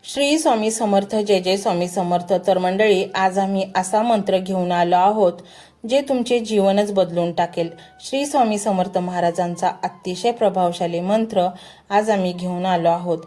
श्री स्वामी समर्थ. जय जय स्वामी समर्थ. तर मंडळी, आज आम्ही असा मंत्र घेऊन आलो आहोत जे तुमचे जीवनच बदलून टाकेल. श्री स्वामी समर्थ महाराजांचा अतिशय प्रभावशाली मंत्र आज आम्ही घेऊन आलो आहोत.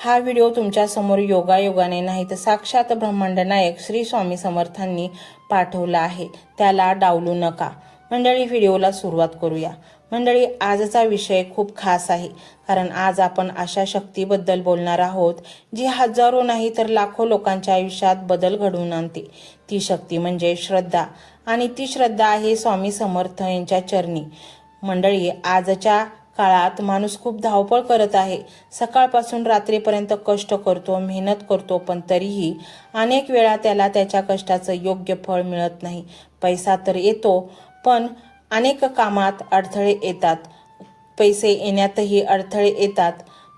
हा व्हिडिओ तुमच्या समोर योगायोगाने नाही तर साक्षात ब्रह्मांड नायक श्री स्वामी समर्थांनी पाठवला आहे, त्याला डावलू नका. मंडळी, व्हिडिओला सुरुवात करूया. मंडळी, आजचा विषय खूप खास आहे, कारण आज आपण अशा शक्तीबद्दल बोलणार आहोत जी हजारो नाही तर लाखो लोकांच्या आयुष्यात बदल घडवून आणते. ती शक्ती म्हणजे श्रद्धा, आणि ती श्रद्धा आहे स्वामी समर्थ यांच्या चरणी. मंडळी, आजच्या काळात माणूस खूप धावपळ करत आहे. सकाळपासून रात्रीपर्यंत कष्ट करतो, मेहनत करतो, पण तरीही अनेक वेळा त्याला त्याच्या कष्टाचं योग्य फळ मिळत नाही. पैसा तर येतो, पण अनेक कामात अडथळे येतात. पैसे येण्यातही अडथळे येतात.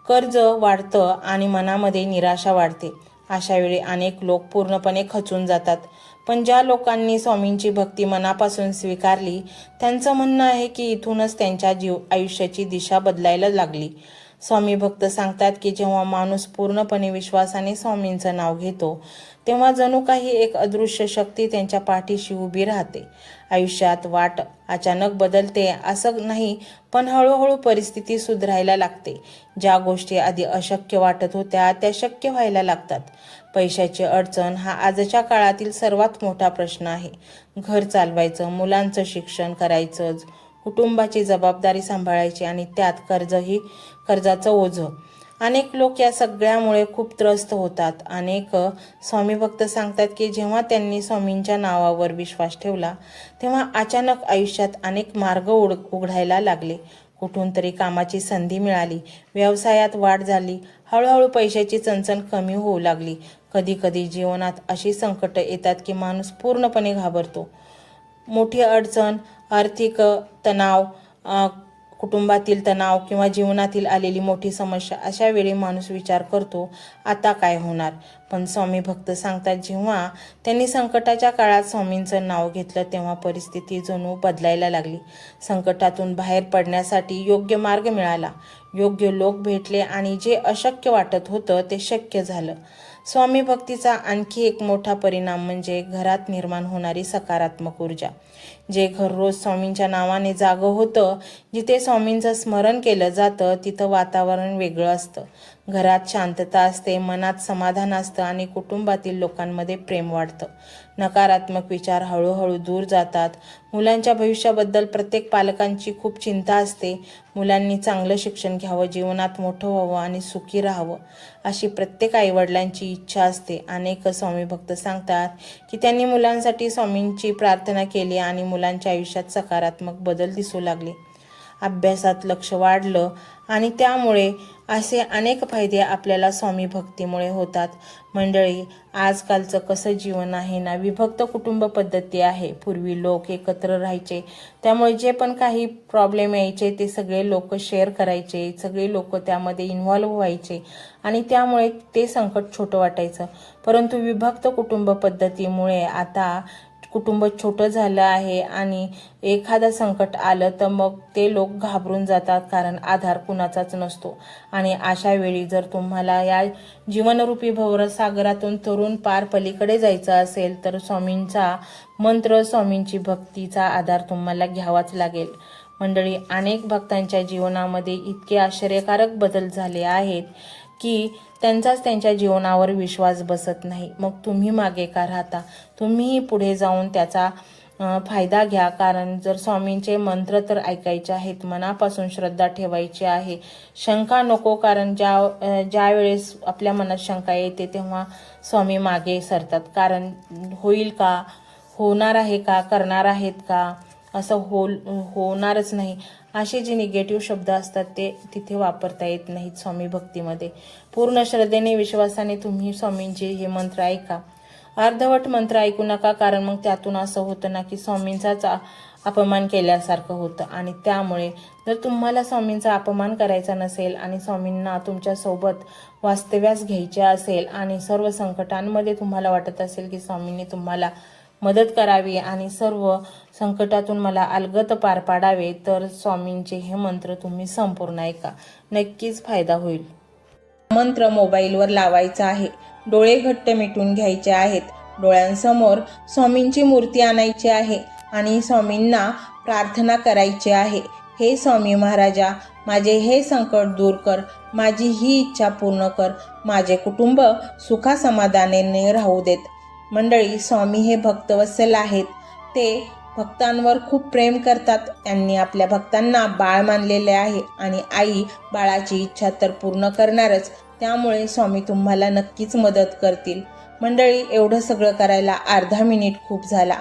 कर्ज वाढतं आणि मनामध्ये निराशा वाढते. अशा वेळी अनेक लोक पूर्णपणे खचून जातात. पण ज्या लोकांनी स्वामींची भक्ती मनापासून स्वीकारली, त्यांचं म्हणणं आहे की इथूनच त्यांच्या आयुष्याची दिशा बदलायला लागली. स्वामी भक्त सांगतात की जेव्हा माणूस पूर्णपणे विश्वासाने स्वामींचं नाव घेतो, तेव्हा जणू काही एक अदृश्य शक्ती त्यांच्या पाठीशी उभी राहते. आयुष्यात वाट अचानक बदलते असं नाही, पण हळूहळू परिस्थिती सुधारायला लागते. ज्या गोष्टी आधी अशक्य वाटत होत्या त्या शक्य व्हायला लागतात. पैशाची अडचण हा आजच्या काळातील सर्वात मोठा प्रश्न आहे. घर चालवायचं, मुलांचं शिक्षण करायचं, कुटुंबाची जबाबदारी सांभाळायची आणि त्यात कर्जाचं ओझं. अनेक लोक या सगळ्यामुळे खूप त्रस्त होतात. अनेक स्वामी भक्त सांगतात की जेव्हा त्यांनी स्वामींच्या नावावर विश्वास ठेवला, तेव्हा अचानक आयुष्यात अनेक मार्ग उघडायला लागले. कुठून तरी कामाची संधी मिळाली, व्यवसायात वाढ झाली, हळूहळू पैशाची चणचण कमी होऊ लागली. कधी कधी जीवनात अशी संकट येतात की माणूस पूर्णपणे घाबरतो. मोठी अडचण, आर्थिक तणाव, कुटुंबातील तणाव किंवा जीवनातील आलेली मोठी समस्या, अशा वेळी माणूस विचार करतो, आता काय होणार. पण स्वामी भक्त सांगतात, जेव्हा त्यांनी संकटाच्या काळात स्वामींचं नाव घेतलं, तेव्हा परिस्थिती जणू बदलायला लागली. संकटातून बाहेर पडण्यासाठी योग्य मार्ग मिळाला, योग्य लोक भेटले आणि जे अशक्य वाटत होतं ते शक्य झालं. स्वामी भक्तीचा आणखी एक मोठा परिणाम म्हणजे घरात निर्माण होणारी सकारात्मक ऊर्जा. जे घर रोज स्वामींच्या नावाने जागं होतं, जिथे स्वामींचं स्मरण केलं जातं, तिथं वातावरण वेगळं असतं. घरात शांतता असते, मनात समाधान असतं आणि कुटुंबातील लोकांमध्ये प्रेम वाढतं. नकारात्मक विचार हळूहळू दूर जातात. मुलांच्या भविष्याबद्दल प्रत्येक पालकांची खूप चिंता असते. मुलांनी चांगलं शिक्षण घ्यावं, जीवनात मोठं व्हावं आणि सुखी राहावं, अशी प्रत्येक आईवडिलांची इच्छा असते. अनेक स्वामी भक्त सांगतात की त्यांनी मुलांसाठी स्वामींची प्रार्थना केली आणि मुलांच्या आयुष्यात सकारात्मक बदल दिसू लागले. अभ्यासात लक्ष वाढलं आणि त्यामुळे असे अनेक फायदे आपल्याला स्वामी भक्तीमुळे होतात. मंडळी, आजकालचं कसं जीवन आहे ना, विभक्त कुटुंब पद्धती आहे. पूर्वी लोक एकत्र राहायचे, त्यामुळे जे पण काही प्रॉब्लेम यायचे ते सगळे लोक शेअर करायचे, सगळे लोक त्यामध्ये इन्व्हॉल्व व्हायचे आणि त्यामुळे ते संकट छोटं वाटायचं. परंतु विभक्त कुटुंब पद्धतीमुळे आता कुटुंब छोटं झालं आहे आणि एखादं संकट आलं तर मग ते लोक घाबरून जातात, कारण आधार कुणाचाच नसतो. आणि अशा वेळी जर तुम्हाला या जीवनरूपी भवसागरातून तरुण पार पलीकडे जायचं असेल, तर स्वामींचा मंत्र, स्वामींची भक्तीचा आधार तुम्हाला घ्यावाच लागेल. मंडळी, अनेक भक्तांच्या जीवनामध्ये इतके आश्चर्यकारक बदल झाले आहेत की त्यांचाच त्यांच्या जीवनावर विश्वास बसत नाही. मग तुम्ही मागे का राहता? तुम्हीही पुढे जाऊन त्याचा फायदा घ्या. कारण जर स्वामींचे मंत्र तर ऐकायचे आहेत, मनापासून श्रद्धा ठेवायची आहे. शंका नको, कारण ज्या वेळेस आपल्या मनात शंका येते तेव्हा स्वामी मागे सरतात. कारण होईल का, होणार आहे का, करणार आहेत का, असं होणारच नाही, असे जे निगेटिव्ह शब्द असतात ते तिथे वापरता येत नाहीत स्वामी भक्तीमध्ये. पूर्ण श्रद्धेने, विश्वासाने तुम्ही स्वामींचे हे मंत्र ऐका. अर्धवट मंत्र ऐकू नका, कारण मग त्यातून असं होतं ना की स्वामींचाच अपमान केल्यासारखं होतं. आणि त्यामुळे जर तुम्हाला स्वामींचा अपमान करायचा नसेल आणि स्वामींना तुमच्यासोबत वास्तव्यास घ्यायचे असेल आणि सर्व संकटांमध्ये तुम्हाला वाटत असेल की स्वामींनी तुम्हाला मदत करावी आणि सर्व संकटातून मला अलगद पार पाडावे, तर स्वामींचे हे मंत्र तुम्ही संपूर्ण ऐका, नक्कीच फायदा होईल. मंत्र मोबाईलवर लावायचा आहे. डोळे घट्ट मिटून घ्यायचे आहेत. डोळ्यांसमोर स्वामींची मूर्ती आणायची आहे आणि स्वामींना प्रार्थना करायची आहे. हे स्वामी महाराजा, माझे हे संकट दूर कर, माझी ही इच्छा पूर्ण कर, माझे कुटुंब सुखासमाधानाने राहू देत. मंडळी, स्वामी हे भक्तवत्सल आहेत. ते भक्तांवर खूप प्रेम करतात. त्यांनी आपल्या भक्तांना बाळ मानलेले आहे आणि आई बाळाची इच्छा तर पूर्ण करणारच. त्यामुळे स्वामी तुम्हाला नक्कीच मदत करतील. मंडळी, एवढं सगळं करायला अर्धा मिनिट खूप झाला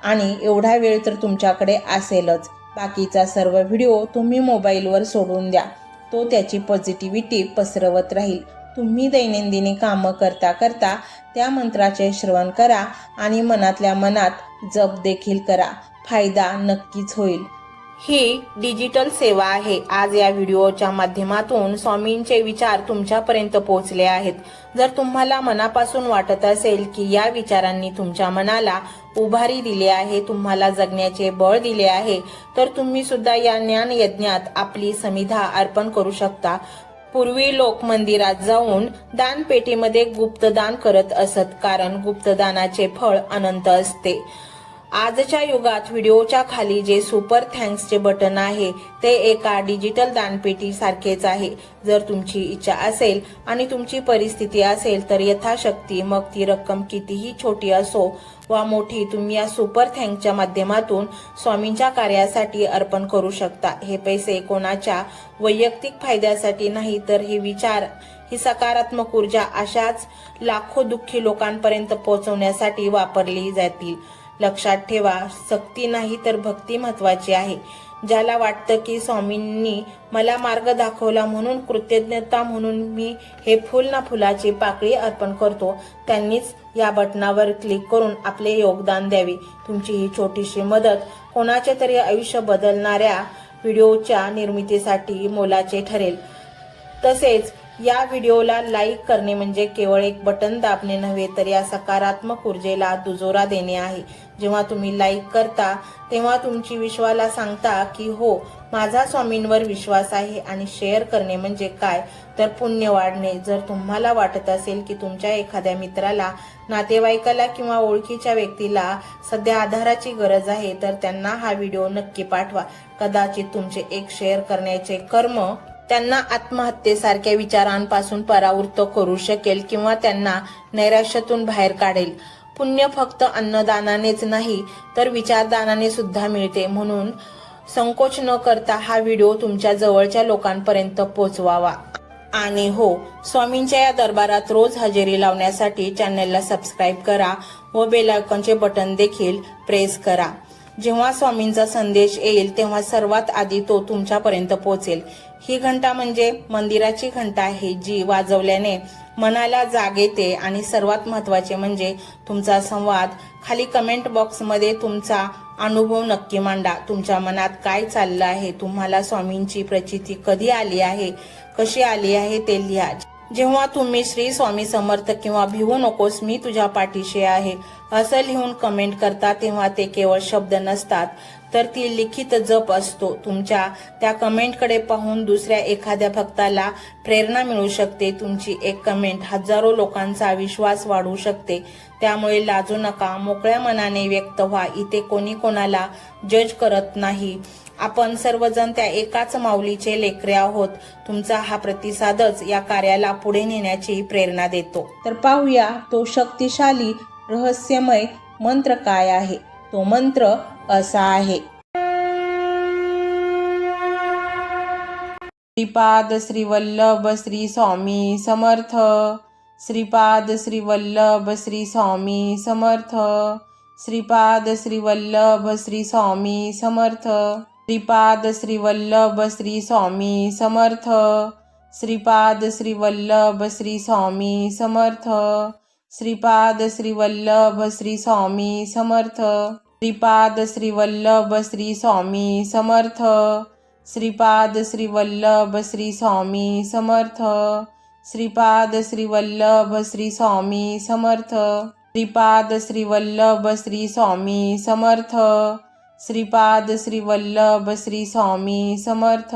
आणि एवढा वेळ तर तुमच्याकडे असेलच. बाकीचा सर्व व्हिडिओ तुम्ही मोबाईलवर सोडून द्या. तो त्याची पॉझिटिव्हिटी पसरवत राहील. तुम्ही दैनंदिनी कामं करता करता त्या मंत्राचे श्रवण करा आणि मनातल्या मनात जप देखील करा. फायदा नक्कीच होईल. ही डिजिटल सेवा आहे. आज या व्हिडिओच्या माध्यमातून स्वामींचे विचार तुमच्यापर्यंत पोहोचले आहेत. जर तुम्हाला मनापासून वाटत असेल की या विचारांनी तुमच्या मनाला उभारी दिली आहे, तुम्हाला जगण्याचे बळ दिले आहे, तर तुम्ही सुद्धा या ज्ञान यज्ञात आपली समिधा अर्पण करू शकता. पूर्वी लोक मंदिरात जाऊन दानपेटीमध्ये गुप्तदान करत असत, कारण गुप्तदानाचे फळ अनंत असते. आजच्या युगात व्हिडिओच्या खाली जे सुपर थँक्सचे बटन आहे ते एका डिजिटल दानपेटी सारखेच आहे. जर तुमची इच्छा असेल आणि तुमची परिस्थिती असेल तर यथाशक्ती, मग ती रक्कम कितीही छोटी असो वा मोठी, तुम्ही या सुपर थँक्सच्या माध्यमातून स्वामींच्या कार्यासाठी अर्पण करू शकता. हे पैसे कोणाच्या वैयक्तिक फायद्यासाठी नाही, तर हे विचार, ही सकारात्मक ऊर्जा अशाच लाखो दुःखी लोकांपर्यंत पोहोचवण्यासाठी वापरली जातील. लक्षात ठेवा, सक्ती नाही तर भक्ती महत्वाची आहे. ज्याला वाटतं की स्वामींनी मला मार्ग दाखवला म्हणून कृतज्ञता म्हणून मी हे फुल ना फुलाची पाकळी अर्पण करतो, त्यांनीच या बटनावर क्लिक करून आपले योगदान द्यावे. तुमची ही छोटीशी मदत कोणाचे तरी आयुष्य बदलणाऱ्या व्हिडिओच्या निर्मितीसाठी मोलाचे ठरेल. तसेच या व्हिडिओला लाईक करणे म्हणजे केवळ एक बटन दाबणे नव्हे, तर या सकारात्मक ऊर्जेला दुजोरा देणे आहे. जेव्हा तुम्ही लाईक करता तेव्हा तुमची विश्वाला सांगता की हो, माझा स्वामींवर विश्वास आहे. आणि शेअर करणे म्हणजे काय, तर पुण्य वाढणे. जर तुम्हाला वाटत असेल की तुमच्या एखाद्या मित्राला, नातेवाईकाला किंवा ओळखीच्या व्यक्तीला सध्या आधाराची गरज आहे, तर त्यांना हा व्हिडिओ नक्की पाठवा. कदाचित तुमचे एक शेअर करण्याचे कर्म त्यांना आत्महत्येसारख्या विचारांपासून परावृत्त करू शकेल किंवा त्यांना नैराश्यातून बाहेर काढेल. पुण्य फक्त अन्नदानानेच नाही तर विचारदानाने सुद्धा मिळते. म्हणून संकोच न करता हा व्हिडिओ तुमच्या जवळच्या लोकांपर्यंत पोहोचवावा. आणि हो, स्वामींच्या या दरबारात रोज हजेरी लावण्यासाठी चॅनलला सबस्क्राईब करा व बेल आयकॉनचे बटन देखील प्रेस करा. जेव्हा स्वामींचा संदेश येईल तेव्हा सर्वात आधी तो तुमच्यापर्यंत पोहोचेल. ही घंटा म्हणजे मंदिराची घंटा आहे, जी वाजवल्याने मनाला जाग येते. आणि सर्वात महत्त्वाचे म्हणजे तुमचा संवाद. खाली कमेंट बॉक्समध्ये तुमचा अनुभव नक्की मांडा. तुमच्या मनात काय चाललं आहे, तुम्हाला स्वामींची प्रचिती कधी आली आहे, कशी आली आहे ते लिहा. जेव्हा तुम्ही श्री स्वामी समर्थ किंवा भिवू नकोस मी तुझ्या पाठीशी आहे असं लिहून कमेंट करता, तेव्हा ते केवळ शब्द नसतात, तर ती लिखित जप असतो. तुमच्या त्या कमेंटकडे पाहून दुसऱ्या एखाद्या भक्ताला प्रेरणा मिळू शकते. तुमची एक कमेंट हजारो लोकांचा विश्वास वाढवू शकते. त्यामुळे लाजू नका, मोकळ्या मनाने व्यक्त व्हा. इथे कोणी कोणाला जज करत नाही. आपण सर्वजण त्या एकाच माऊलीचे लेकरे आहोत. तुमचा हा प्रतिसादच या कार्याला पुढे नेण्याची प्रेरणा देतो. तर पाहूया तो शक्तिशाली रहस्यमय मंत्र काय आहे. तो मंत्र असा आहे: श्रीपाद श्री वल्लभ श्री स्वामी समर्थ. श्रीपाद श्री वल्लभ श्री स्वामी समर्थ. श्रीपाद श्री वल्लभ श्री स्वामी समर्थ. श्रीपाद श्री वल्लभ श्री स्वामी समर्थ. श्रीपाद श्री वल्लभ श्री स्वामी समर्थ. श्रीपाद श्री वल्लभ श्री स्वामी समर्थ. श्रीपाद श्री वल्लभ श्री स्वामी समर्थ. श्रीपाद श्री वल्लभ श्री स्वामी समर्थ. श्रीपाद श्री वल्लभ श्री स्वामी समर्थ. श्रीपाद श्री वल्लभ श्री स्वामी समर्थ. श्रीपाद श्री वल्लभ श्री स्वामी समर्थ.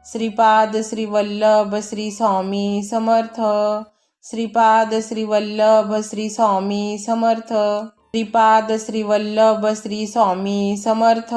श्रीपाद श्री वल्लभ श्री स्वामी समर्थ. श्रीपाद श्री वल्लभ श्री स्वामी समर्थ. श्रीपाद श्री वल्लभ श्री स्वामी समर्थ.